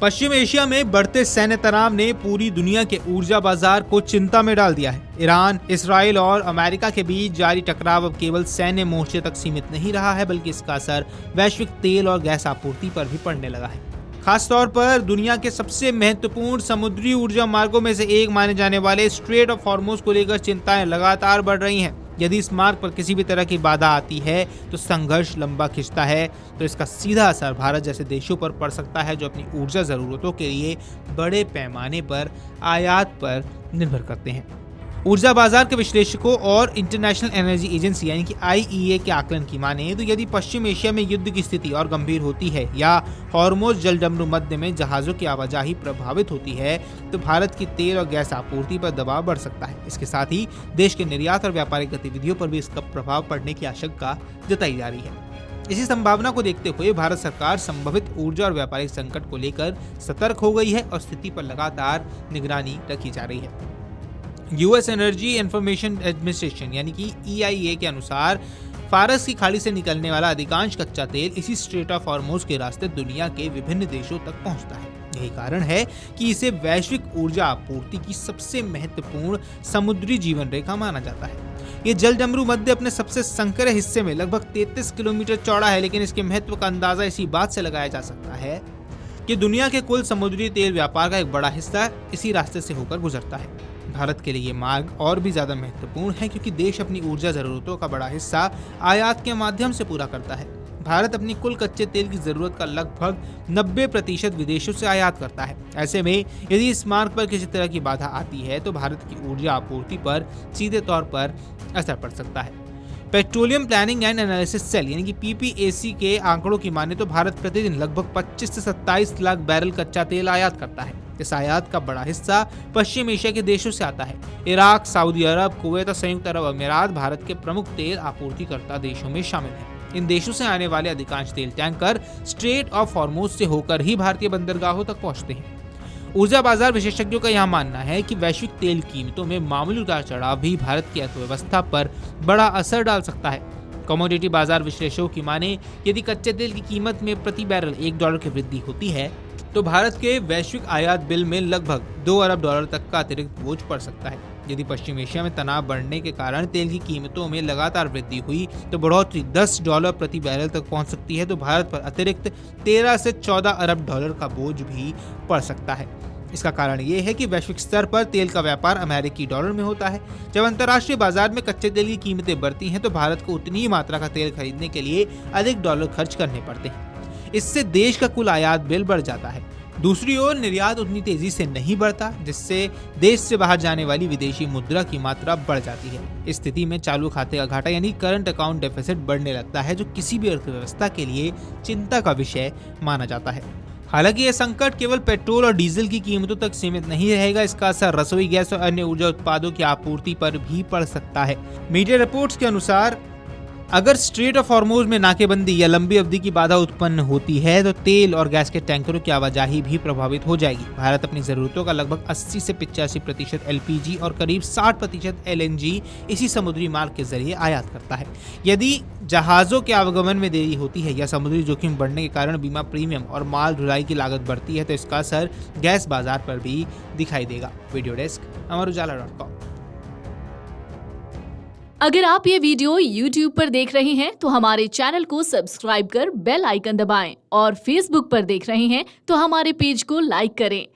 पश्चिम Asia में बढ़ते सैन्य तनाव ने पूरी दुनिया के ऊर्जा बाजार को चिंता में डाल दिया है। ईरान, इसराइल और अमेरिका के बीच जारी टकराव अब केवल सैन्य मोर्चे तक सीमित नहीं रहा है, बल्कि इसका असर वैश्विक तेल और गैस आपूर्ति पर भी पड़ने लगा है। खासतौर पर दुनिया के सबसे महत्वपूर्ण समुद्री ऊर्जा मार्गों में से एक माने जाने वाले स्ट्रेट ऑफ हॉर्मुज को लेकर चिंताएं लगातार बढ़ रही हैं। यदि इस मार्ग पर किसी भी तरह की बाधा आती है तो संघर्ष लंबा खिंचता है, तो इसका सीधा असर भारत जैसे देशों पर पड़ सकता है, जो अपनी ऊर्जा जरूरतों के लिए बड़े पैमाने पर आयात पर निर्भर करते हैं। ऊर्जा बाजार के विश्लेषकों और इंटरनेशनल एनर्जी एजेंसी यानी कि IEA के आकलन की माने तो यदि पश्चिम एशिया में युद्ध की स्थिति और गंभीर होती है या हॉर्मुज जलडमरू मध्य में जहाजों की आवाजाही प्रभावित होती है, तो भारत की तेल और गैस आपूर्ति पर दबाव बढ़ सकता है। इसके साथ ही देश के निर्यात और व्यापारिक गतिविधियों पर भी इसका प्रभाव पड़ने की आशंका जताई जा रही है। इसी संभावना को देखते हुए भारत सरकार संभावित ऊर्जा और व्यापारिक संकट को लेकर सतर्क हो गई है और स्थिति पर लगातार निगरानी रखी जा रही है। यूएस एनर्जी इंफॉर्मेशन एडमिनिस्ट्रेशन यानी कि EIA के अनुसार फारस की खाड़ी से निकलने वाला अधिकांश कच्चा तेल इसी स्ट्रेट ऑफ हॉर्मुज के रास्ते दुनिया के विभिन्न देशों तक पहुंचता है। यही कारण है कि इसे वैश्विक ऊर्जा आपूर्ति की सबसे महत्वपूर्ण समुद्री जीवन रेखा माना जाता है। ये जलडमरू मध्य अपने सबसे संकरे हिस्से में लगभग 33 किलोमीटर चौड़ा है, लेकिन इसके महत्व का अंदाजा इसी बात से लगाया जा सकता है कि दुनिया के कुल समुद्री तेल व्यापार का एक बड़ा हिस्सा इसी रास्ते से होकर गुजरता है। भारत के लिए ये मार्ग और भी ज्यादा महत्वपूर्ण है, क्योंकि देश अपनी ऊर्जा जरूरतों का बड़ा हिस्सा आयात के माध्यम से पूरा करता है। भारत अपनी कुल कच्चे तेल की जरूरत का लगभग 90% विदेशों से आयात करता है। ऐसे में यदि इस मार्ग पर किसी तरह की बाधा आती है तो भारत की ऊर्जा आपूर्ति पर सीधे तौर पर असर पड़ सकता है। Petroleum planning and analysis cell यानी कि PPAC के आंकड़ों की माने तो भारत प्रतिदिन लगभग 25 से 27 लाख बैरल कच्चा तेल आयात करता है। इस आयात का बड़ा हिस्सा पश्चिम एशिया के देशों से आता है। इराक, सऊदी अरब, कुवैत और संयुक्त अरब अमीरात भारत के प्रमुख तेल आपूर्तिकर्ता देशों में शामिल हैं। इन देशों से आने वाले अधिकांश तेल टैंकर स्ट्रेट ऑफ हॉर्मुज से होकर ही भारतीय बंदरगाहों तक पहुंचते हैं। ऊर्जा बाजार विशेषज्ञों का यह मानना है कि वैश्विक तेल कीमतों में मामूली उतार चढ़ाव भी भारत की अर्थव्यवस्था पर बड़ा असर डाल सकता है। कमोडिटी बाजार विश्लेषकों की माने यदि कच्चे तेल की कीमत में प्रति बैरल $1 की वृद्धि होती है तो भारत के वैश्विक आयात बिल में लगभग $2 अरब तक का अतिरिक्त बोझ पड़ सकता है। यदि पश्चिम एशिया में तनाव बढ़ने के कारण तेल की कीमतों में लगातार वृद्धि हुई तो बढ़ोतरी $10 प्रति बैरल तक पहुंच सकती है, तो भारत पर अतिरिक्त 13 से 14 अरब डॉलर का बोझ भी पड़ सकता है। इसका कारण ये है कि वैश्विक स्तर पर तेल का व्यापार अमेरिकी डॉलर में होता है। जब अंतर्राष्ट्रीय बाजार में कच्चे तेल की कीमतें बढ़ती हैं तो भारत को उतनी ही मात्रा का तेल खरीदने के लिए अधिक डॉलर खर्च करने पड़ते हैं। इससे देश का कुल आयात बिल बढ़ जाता है। दूसरी ओर निर्यात उतनी तेजी से नहीं बढ़ता, जिससे देश से बाहर जाने वाली विदेशी मुद्रा की मात्रा बढ़ जाती है। इस स्थिति में चालू खाते का घाटा यानी करंट अकाउंट डेफिसिट बढ़ने लगता है, जो किसी भी अर्थव्यवस्था के लिए चिंता का विषय माना जाता है। हालांकि यह संकट केवल पेट्रोल और डीजल की कीमतों तक सीमित नहीं रहेगा। इसका असर रसोई गैस और अन्य ऊर्जा उत्पादों की आपूर्ति पर भी पड़ सकता है। मीडिया रिपोर्ट्स के अनुसार अगर स्ट्रेट ऑफ हॉर्मुज में नाकेबंदी या लंबी अवधि की बाधा उत्पन्न होती है तो तेल और गैस के टैंकरों की आवाजाही भी प्रभावित हो जाएगी। भारत अपनी जरूरतों का लगभग 80 से 85% LPG और करीब 60% LNG इसी समुद्री मार्ग के जरिए आयात करता है। यदि जहाजों के आवागमन में देरी होती है या समुद्री जोखिम बढ़ने के कारण बीमा प्रीमियम और माल ढुलाई की लागत बढ़ती है तो इसका असर गैस बाजार पर भी दिखाई देगा। Video desk amarujala.com। अगर आप ये वीडियो YouTube पर देख रहे हैं तो हमारे चैनल को सब्सक्राइब कर बेल आइकन दबाएं और Facebook पर देख रहे हैं तो हमारे पेज को लाइक करें।